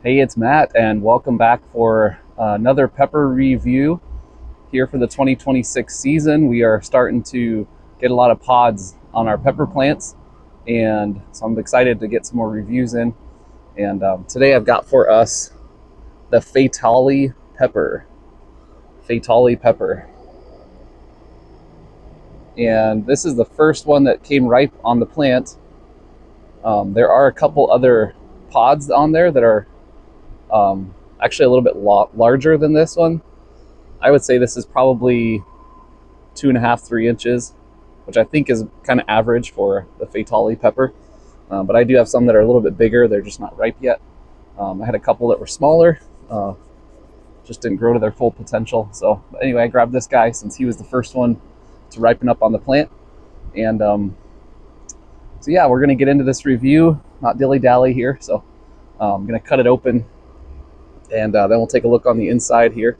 Hey, it's Matt, and welcome back for another pepper review here for the 2026 season. We are starting to get a lot of pods on our pepper plants, and so I'm excited to get some more reviews in. And today I've got for us the Fatalii Pepper. Fatalii Pepper. And this is the first one that came ripe on the plant. There are a couple other pods on there that are actually a little bit larger than this one. I would say this is probably 2.5, 3 inches, which I think is kind of average for the Fatalii pepper. But I do have some that are a little bit bigger. They're just not ripe yet. I had a couple that were smaller, just didn't grow to their full potential. So anyway, I grabbed this guy since he was the first one to ripen up on the plant. And so yeah, we're gonna get into this review, not dilly-dally here. So I'm gonna cut it open, and then we'll take a look on the inside here.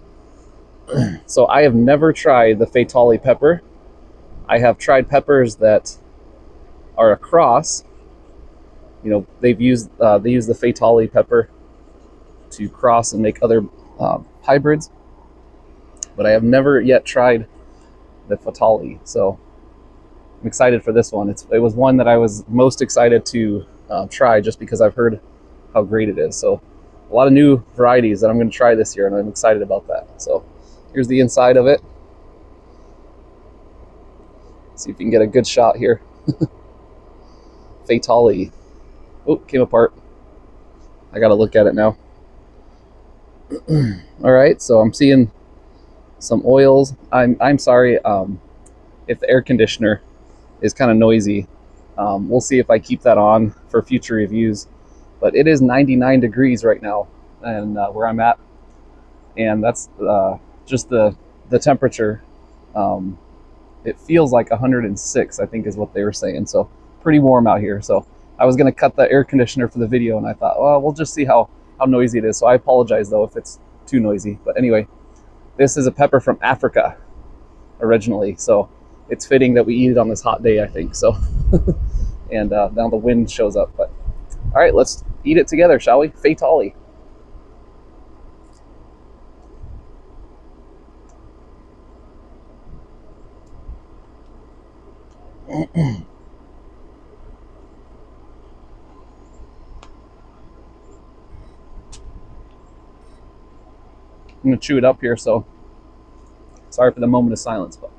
So I have never tried the Fatalii pepper. I have tried peppers that are a cross. You know, they use the Fatalii pepper to cross and make other hybrids, but I have never yet tried the Fatali. So I'm excited for this one. It was one that I was most excited to try just because I've heard how great it is. So a lot of new varieties that I'm going to try this year, and I'm excited about that. So here's the inside of it. See if you can get a good shot here. Fatalii. Oh, came apart. I got to look at it now. All right, so I'm seeing some oils. I'm sorry if the air conditioner is kind of noisy. We'll see if I keep that on for future reviews. But it is 99 degrees right now, and where I'm at, and that's just the temperature. It feels like 106, I think is what they were saying. So pretty warm out here. So I was gonna cut the air conditioner for the video, and I thought, well, we'll just see how noisy it is. So I apologize though if it's too noisy. But anyway, this is a pepper from Africa originally, so it's fitting that we eat it on this hot day, I think. So and now the wind shows up. But all right, let's eat it together, shall we? Fatalii. I'm gonna chew it up here, so sorry for the moment of silence, but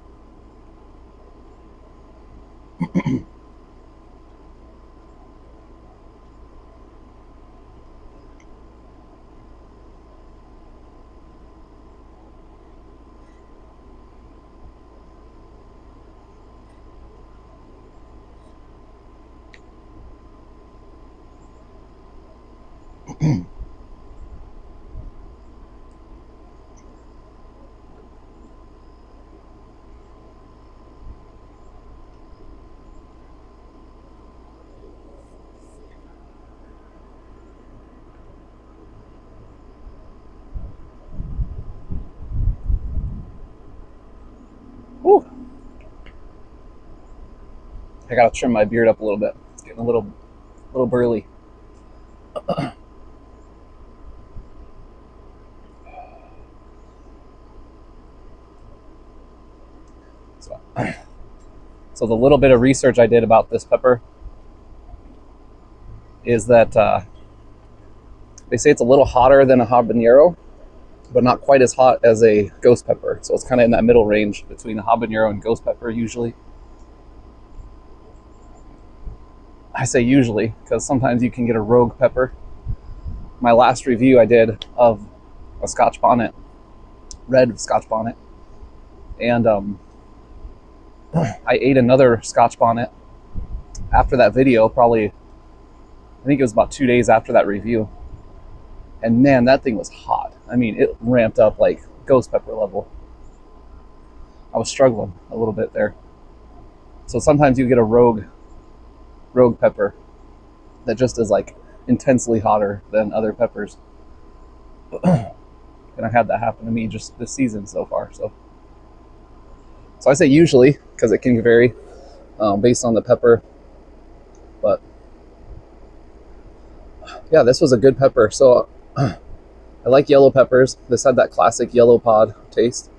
whew. I gotta trim my beard up a little bit. It's getting a little burly. So the little bit of research I did about this pepper is that they say it's a little hotter than a habanero, but not quite as hot as a ghost pepper. So it's kind of in that middle range between a habanero and ghost pepper usually. I say usually because sometimes you can get a rogue pepper. My last review I did of a Scotch bonnet, red Scotch bonnet, and I ate another Scotch bonnet after that video, probably, I think it was about 2 days after that review. And man, that thing was hot. I mean, it ramped up like ghost pepper level. I was struggling a little bit there. So sometimes you get a rogue pepper that just is like intensely hotter than other peppers. And I had that happen to me just this season so far. So I say usually because it can vary based on the pepper. But yeah, this was a good pepper. So I like yellow peppers. This had that classic yellow pod taste.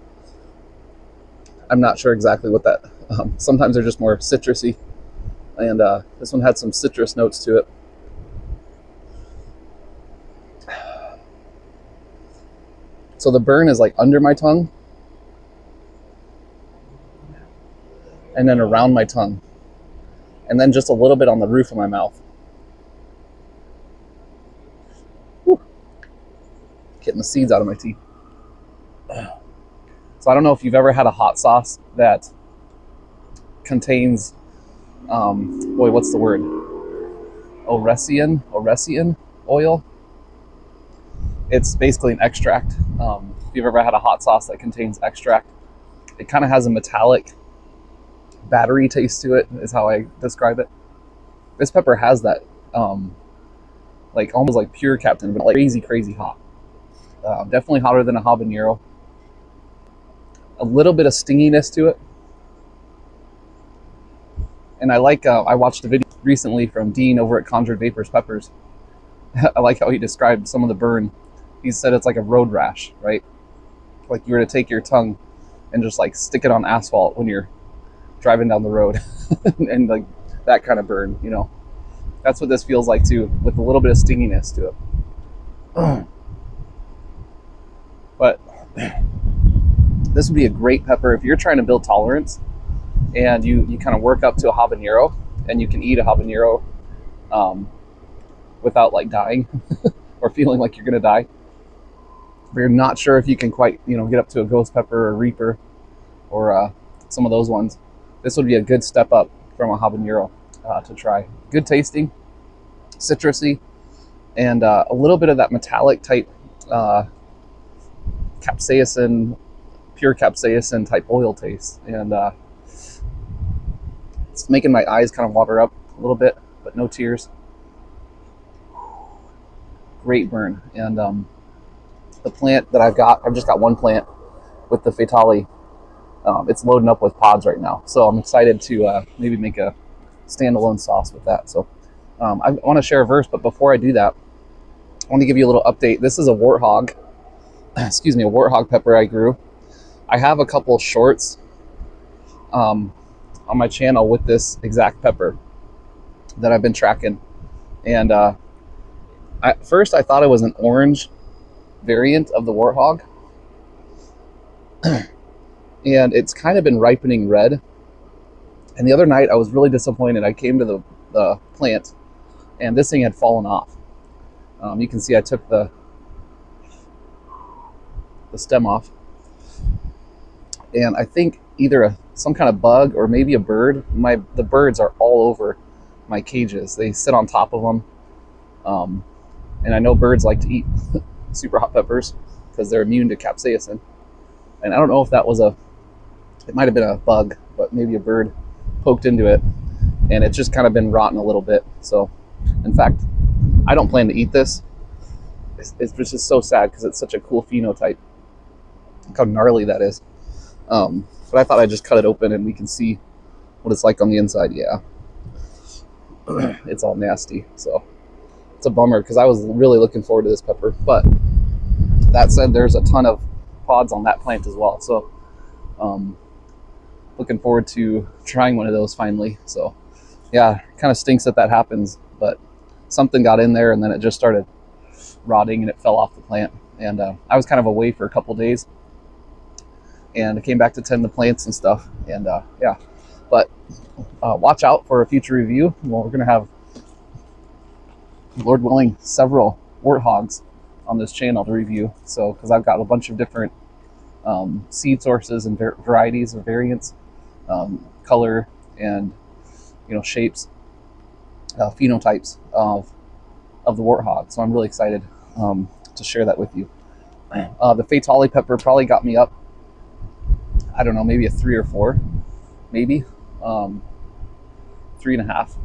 I'm not sure exactly what that, sometimes they're just more citrusy. And this one had some citrus notes to it. So the burn is like under my tongue and then around my tongue. And then just a little bit on the roof of my mouth. Whew. Getting the seeds out of my teeth. So I don't know if you've ever had a hot sauce that contains, what's the word? Oresian oil. It's basically an extract. If you've ever had a hot sauce that contains extract, it kind of has a metallic battery taste to it, is how I describe it. This pepper has that, like almost like pure Captain, but like crazy hot. Definitely hotter than a habanero. A little bit of stinginess to it. And I like, I watched a video recently from Dean over at Conjured-Vaporz peppers. I like how he described some of the burn. He said it's like a road rash, right? Like you were to take your tongue and just like stick it on asphalt when you're driving down the road. And like that kind of burn, you know. That's what this feels like too, with a little bit of stinginess to it. But this would be a great pepper if you're trying to build tolerance and you kind of work up to a habanero and you can eat a habanero without like dying or feeling like you're gonna die. But you're not sure if you can quite, you know, get up to a ghost pepper or reaper or some of those ones. This would be a good step up from a habanero to try. Good tasting, citrusy, and a little bit of that metallic type capsaicin, pure capsaicin type oil taste. And it's making my eyes kind of water up a little bit, but no tears. Great burn. And the plant that I've just got one plant with the Fatali. It's loading up with pods right now. So I'm excited to maybe make a standalone sauce with that. So I want to share a verse, but before I do that, I want to give you a little update. This is a Warthog, excuse me, a Warthog pepper I grew. I have a couple shorts on my channel with this exact pepper that I've been tracking. And at first I thought it was an orange variant of the Warthog. And it's kind of been ripening red. And the other night I was really disappointed. I came to the plant and this thing had fallen off. You can see I took the stem off. And I think either some kind of bug or maybe a bird. The birds are all over my cages. They sit on top of them. And I know birds like to eat super hot peppers because they're immune to capsaicin. And I don't know if that was it might have been a bug, but maybe a bird poked into it and it's just kind of been rotten a little bit. So in fact, I don't plan to eat this. It's just so sad because it's such a cool phenotype. Look how gnarly that is. But I thought I'd just cut it open and we can see what it's like on the inside. Yeah, it's all nasty. So it's a bummer because I was really looking forward to this pepper. But that said, there's a ton of pods on that plant as well. So looking forward to trying one of those finally. So yeah, kind of stinks that happens, but something got in there and then it just started rotting and it fell off the plant. And I was kind of away for a couple days and I came back to tend the plants and stuff. And yeah, but watch out for a future review. Well, we're gonna have, Lord willing, several warthogs on this channel to review. So because I've got a bunch of different seed sources and varieties or variants, color and shapes, phenotypes of the warthog. So I'm really excited to share that with you. The Fatalii Pepper probably got me up, I don't know, maybe a 3 or 4, maybe 3.5.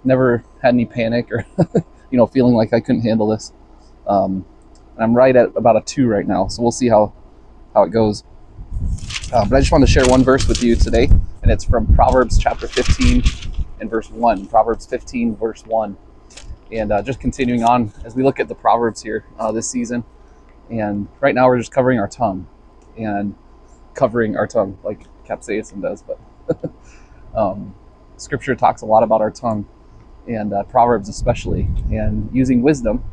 Never had any panic or feeling like I couldn't handle this. I'm right at about a 2 right now, so we'll see how it goes. But I just wanted to share one verse with you today, and it's from Proverbs chapter 15 and verse 1. Proverbs 15 verse 1. And just continuing on as we look at the Proverbs here this season. And right now we're just covering our tongue and covering our tongue like capsaicin does. But Scripture talks a lot about our tongue, and Proverbs especially, and using wisdom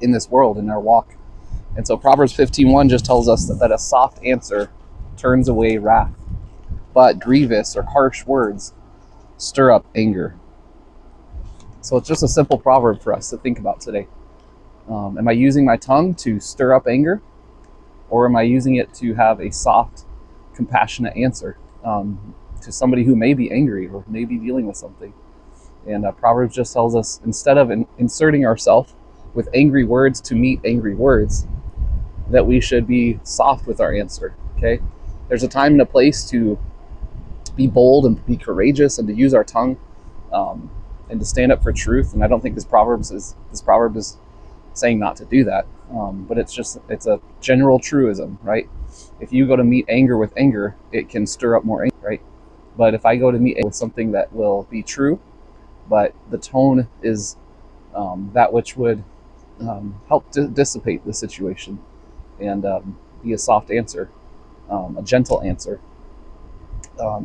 in this world, in our walk. And so Proverbs 15:1 just tells us that a soft answer turns away wrath, but grievous or harsh words stir up anger. So it's just a simple proverb for us to think about today. Am I using my tongue to stir up anger, or am I using it to have a soft, compassionate answer to somebody who may be angry or may be dealing with something? And Proverbs just tells us, instead of inserting ourselves with angry words to meet angry words, that we should be soft with our answer. Okay, there's a time and a place to be bold and be courageous and to use our tongue and to stand up for truth. And I don't think this proverb is saying not to do that, but it's a general truism, right? If you go to meet anger with anger, it can stir up more anger, right? But if I go to meet anger with something that will be true, but the tone is that which would help dissipate the situation and be a soft answer, a gentle answer,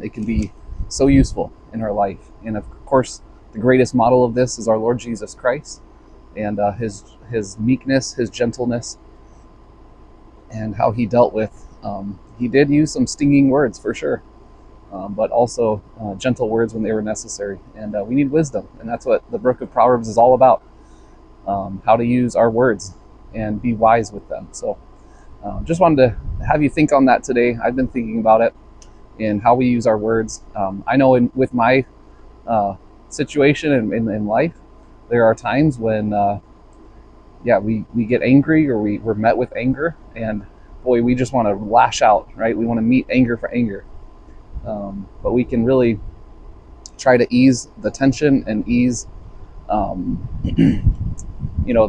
it can be so useful in our life. And of course, the greatest model of this is our Lord Jesus Christ, and his meekness, his gentleness, and how he dealt with. He did use some stinging words for sure, but also gentle words when they were necessary. And we need wisdom, and that's what the book of Proverbs is all about. How to use our words and be wise with them. So just wanted to have you think on that today. I've been thinking about it and how we use our words. I know with my situation in life, there are times when we get angry, or we're met with anger, and boy, we just want to lash out, right? We want to meet anger for anger. But we can really try to ease the tension and ease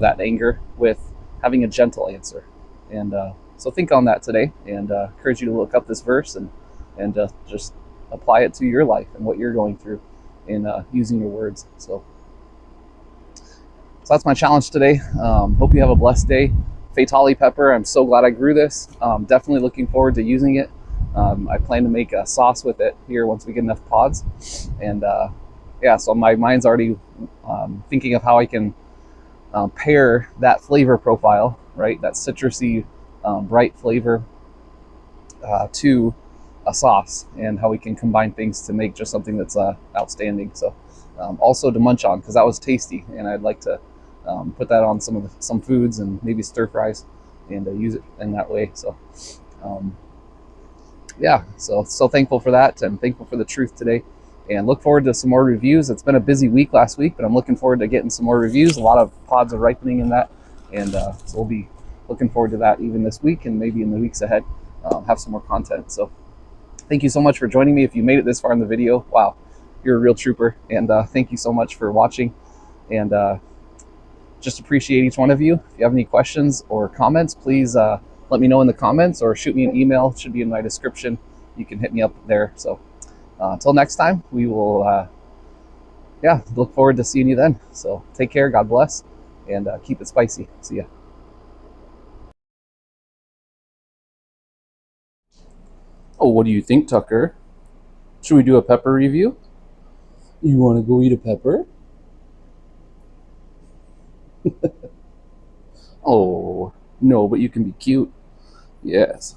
that anger with having a gentle answer. And so think on that today, and encourage you to look up this verse and just apply it to your life and what you're going through in using your words. So that's my challenge today. Hope you have a blessed day. Fatalii Pepper, I'm so glad I grew this. Definitely looking forward to using it. I plan to make a sauce with it here once we get enough pods. And so my mind's already thinking of how I can pair that flavor profile, right? That citrusy, bright flavor to a sauce, and how we can combine things to make just something that's outstanding. So also to munch on, because that was tasty, and I'd like to put that on some foods and maybe stir fries and use it in that way. So so thankful for that, and thankful for the truth today, and look forward to some more reviews. It's been a busy week last week, but I'm looking forward to getting some more reviews. A lot of pods are ripening in that, and so we'll be looking forward to that even this week, and maybe in the weeks ahead have some more content. So thank you so much for joining me. If you made it this far in the video, wow, you're a real trooper. And thank you so much for watching, and just appreciate each one of you. If you have any questions or comments, please let me know in the comments, or shoot me an email. It should be in my description. You can hit me up there. So until next time, we will look forward to seeing you then. So take care, God bless, and keep it spicy. See ya. Oh, what do you think, Tucker? Should we do a pepper review? You want to go eat a pepper? Oh, no, but you can be cute. Yes.